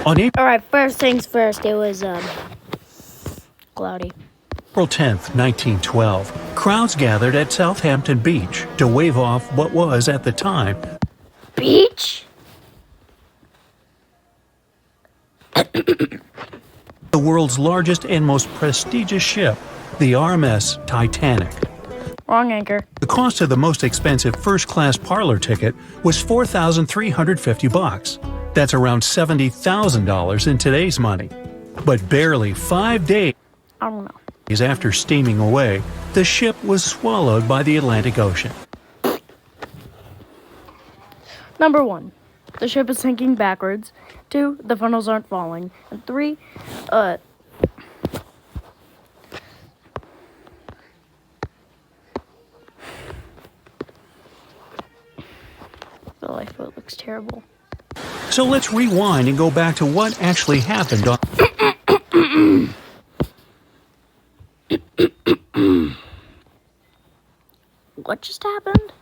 On April Alright, first things first, it was cloudy. 10th, 1912, crowds gathered at Southampton Beach to wave off what was, at the time, Beach? the world's largest and most prestigious ship, the RMS Titanic. Wrong anchor. The cost of the most expensive first-class parlor ticket was $4,350. That's around $70,000 in today's money. But barely 5 days I don't know. after steaming away, the ship was swallowed by the Atlantic Ocean. Number 1, the ship is sinking backwards. 2, the funnels aren't falling. And 3, the lifeboat looks terrible. So let's rewind and go back to what actually happened on What just happened?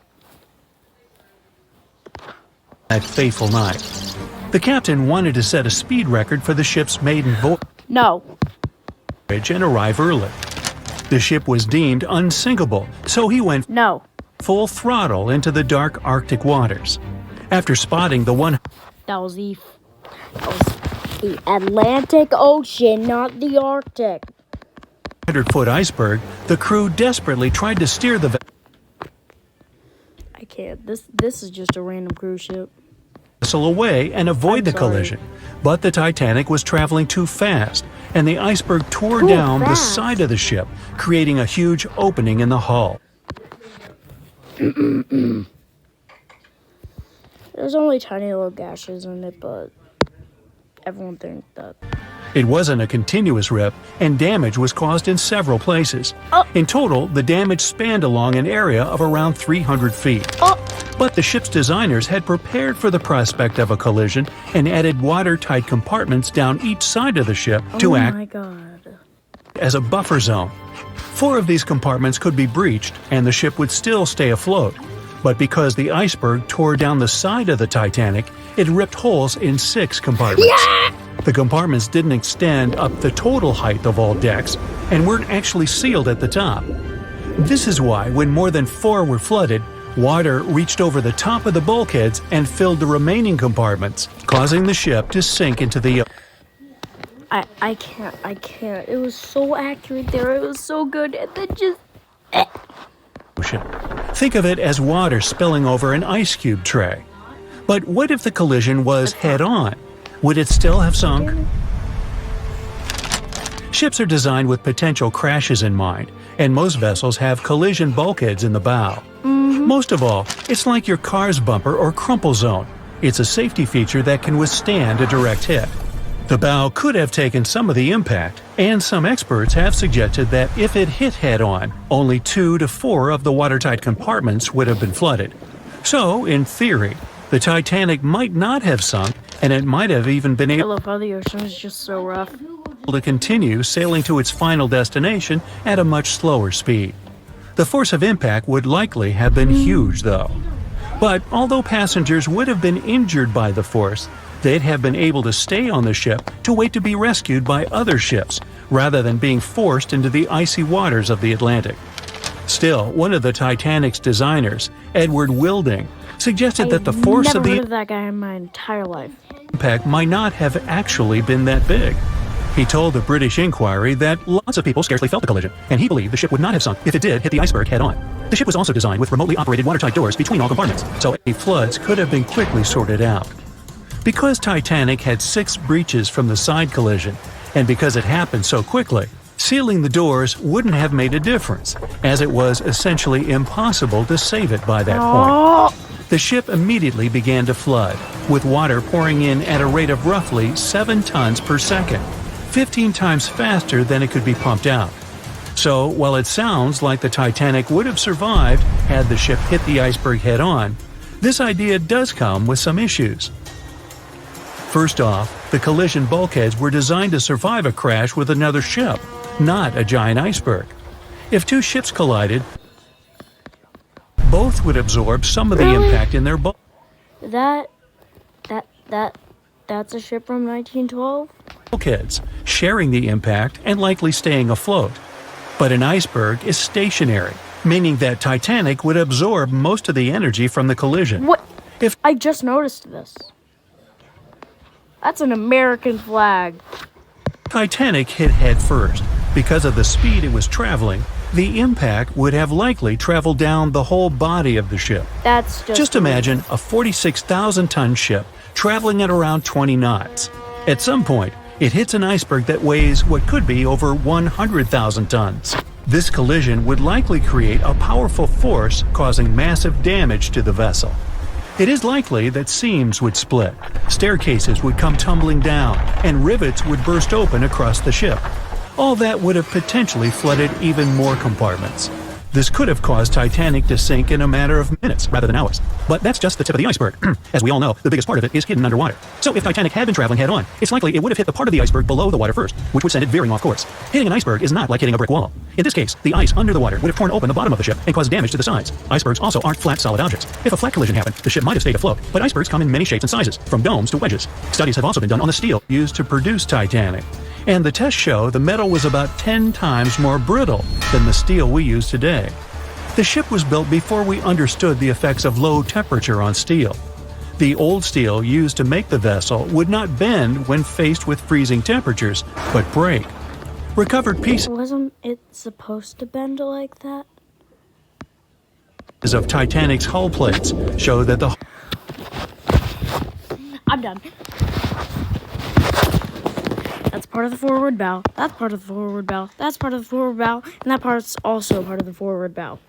that fateful night. The captain wanted to set a speed record for the ship's maiden No. voyage and arrive early. The ship was deemed unsinkable, so he went No. full throttle into the dark Arctic waters. After spotting the That was the Atlantic Ocean, not the Arctic. 100-foot iceberg, the crew desperately tried to steer the I can't. This is just a random cruise ship. vessel away and avoid I'm the sorry. collision. But the Titanic was traveling too fast, and the iceberg tore Too down the fast? side of the ship, creating a huge opening in the hull. There's only tiny little gashes in it, but everyone thinks that. It wasn't a continuous rip, and damage was caused in several places. Oh. In total, the damage spanned along an area of around 300 feet. Oh, But the ship's designers had prepared for the prospect of a collision and added watertight compartments down each side of the ship to oh act my god. as a buffer zone. 4 of these compartments could be breached and the ship would still stay afloat. But because the iceberg tore down the side of the Titanic, it ripped holes in 6 compartments. The compartments didn't extend up the total height of all decks and weren't actually sealed at the top. This is why, when more than 4 were flooded, water reached over the top of the bulkheads and filled the remaining compartments, causing the ship to sink into the I can't. It was so accurate there. It was so good. And then just. ocean. Think of it as water spilling over an ice cube tray. But what if the collision was head-on? Would it still have sunk? Ships are designed with potential crashes in mind, and most vessels have collision bulkheads in the bow. Most of all, it's like your car's bumper or crumple zone. It's a safety feature that can withstand a direct hit. The bow could have taken some of the impact, and some experts have suggested that if it hit head-on, only 2 to 4 of the watertight compartments would have been flooded. So, in theory, the Titanic might not have sunk, and it might have even been I able love how the ocean is just so rough. to continue sailing to its final destination at a much slower speed. The force of impact would likely have been huge, though. But although passengers would have been injured by the force, they'd have been able to stay on the ship to wait to be rescued by other ships, rather than being forced into the icy waters of the Atlantic. Still, one of the Titanic's designers, Edward Wilding, suggested that the force Never of the heard of that guy in my entire life. impact might not have actually been that big. He told the British Inquiry that lots of people scarcely felt the collision, and he believed the ship would not have sunk if it did hit the iceberg head-on. The ship was also designed with remotely operated watertight doors between all compartments, so any floods could have been quickly sorted out. Because Titanic had 6 breaches from the side collision, and because it happened so quickly, sealing the doors wouldn't have made a difference, as it was essentially impossible to save it by that point. Oh, The ship immediately began to flood, with water pouring in at a rate of roughly 7 tons per second, 15 times faster than it could be pumped out. So, while it sounds like the Titanic would have survived had the ship hit the iceberg head-on, this idea does come with some issues. First off, the collision bulkheads were designed to survive a crash with another ship, not a giant iceberg. If 2 ships collided, both would absorb some of the Really? impact in their bulk. that That's a ship from 1912? bulkheads, sharing the impact and likely staying afloat. But an iceberg is stationary, meaning that Titanic would absorb most of the energy from the collision. What? If I just noticed this. That's an American flag. Titanic hit head first, because of the speed it was traveling, the impact would have likely traveled down the whole body of the ship. That's Just imagine a 46,000-ton ship traveling at around 20 knots. At some point, it hits an iceberg that weighs what could be over 100,000 tons. This collision would likely create a powerful force causing massive damage to the vessel. It is likely that seams would split, staircases would come tumbling down, and rivets would burst open across the ship. All that would have potentially flooded even more compartments. This could have caused Titanic to sink in a matter of minutes rather than hours. But that's just the tip of the iceberg. As we all know, the biggest part of it is hidden underwater. So if Titanic had been traveling head-on, it's likely it would have hit the part of the iceberg below the water first, which would send it veering off course. Hitting an iceberg is not like hitting a brick wall. In this case, the ice under the water would have torn open the bottom of the ship and caused damage to the sides. Icebergs also aren't flat, solid objects. If a flat collision happened, the ship might have stayed afloat, but icebergs come in many shapes and sizes, from domes to wedges. Studies have also been done on the steel used to produce Titanic. And the tests show the metal was about 10 times more brittle than the steel we use today. The ship was built before we understood the effects of low temperature on steel. The old steel used to make the vessel would not bend when faced with freezing temperatures, but break. Recovered pieces Wasn't it supposed to bend like that? of Titanic's hull plates show that the I'm done. That's part of the forward bow. That's part of the forward bow. That's part of the forward bow. And that part's also part of the forward bow.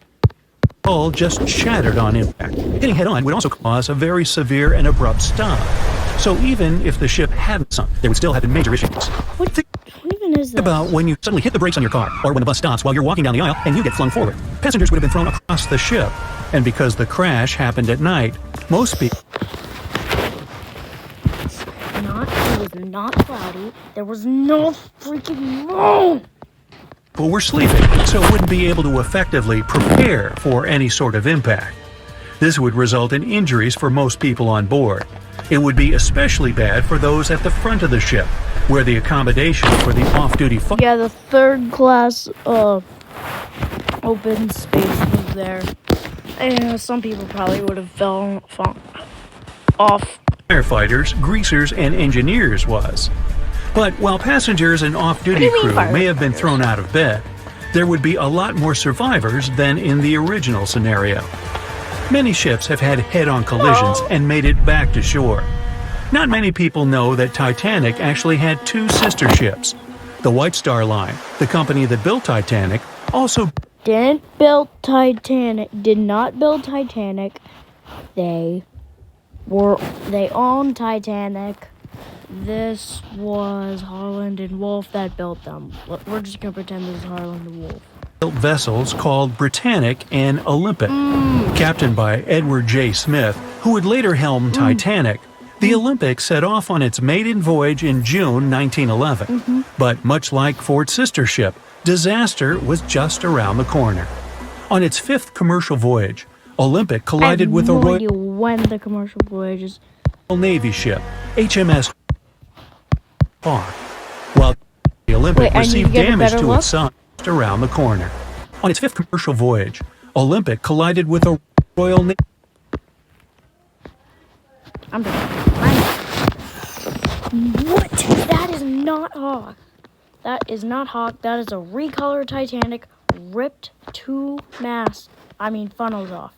hull just shattered on impact. Hitting head-on would also cause a very severe and abrupt stop. So even if the ship hadn't sunk, there would still have been major issues. What even is that? About when you suddenly hit the brakes on your car, or when the bus stops while you're walking down the aisle and you get flung forward. Passengers would have been thrown across the ship. And because the crash happened at night, most people It was not cloudy. There was no freaking moon. were sleeping, so wouldn't be able to effectively prepare for any sort of impact. This would result in injuries for most people on board. It would be especially bad for those at the front of the ship, where the accommodation for the off-duty Yeah, the third class open space was there. And some people probably would have fallen off. firefighters, greasers, and engineers was. But while passengers and off-duty What do you mean crew may have been thrown out of bed, there would be a lot more survivors than in the original scenario. Many ships have had head-on collisions and made it back to shore. Not many people know that Titanic actually had two sister ships. The White Star Line, the company that built Titanic, also Did not build Titanic. They owned Titanic. This was Harland and Wolff that built them. We're just gonna pretend this is Harland and Wolff. built vessels called Britannic and Olympic. Captained by Edward J. Smith, who would later helm Titanic, the Olympic set off on its maiden voyage in June 1911. But much like Ford's sister ship, disaster was just around the corner. On its fifth commercial voyage, Olympic collided with a no Royal idea when the commercial voyages. Navy ship, HMS Hawk, while the Olympic Wait, I need to received get a damage better to look? its side just around the corner. On its fifth commercial voyage, Olympic collided with a Royal Navy. I'm done. What? That is not Hawk. That is not Hawk. That is a recolored Titanic, ripped two funnels off.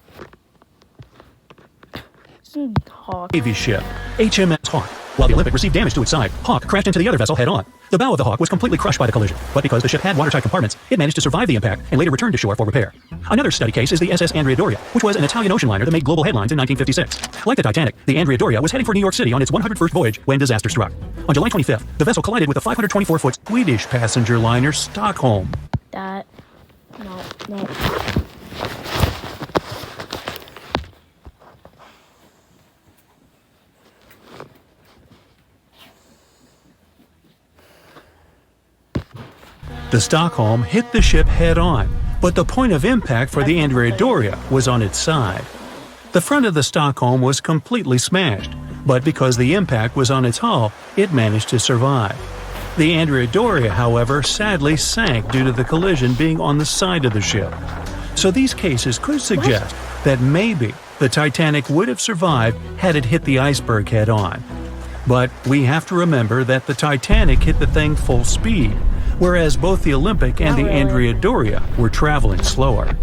Isn't Hawk. Navy ship, HMS Hawk. While the Olympic received damage to its side, Hawk crashed into the other vessel head-on. The bow of the Hawk was completely crushed by the collision, but because the ship had watertight compartments, it managed to survive the impact and later returned to shore for repair. Another study case is the SS Andrea Doria, which was an Italian ocean liner that made global headlines in 1956. Like the Titanic, the Andrea Doria was heading for New York City on its 101st voyage when disaster struck. On July 25th, the vessel collided with a 524-foot Swedish passenger liner Stockholm. No. The Stockholm hit the ship head-on, but the point of impact for the Andrea Doria was on its side. The front of the Stockholm was completely smashed, but because the impact was on its hull, it managed to survive. The Andrea Doria, however, sadly sank due to the collision being on the side of the ship. So these cases could suggest that maybe the Titanic would have survived had it hit the iceberg head-on. But we have to remember that the Titanic hit the thing full speed, whereas both the Olympic and the Andrea Doria were traveling slower.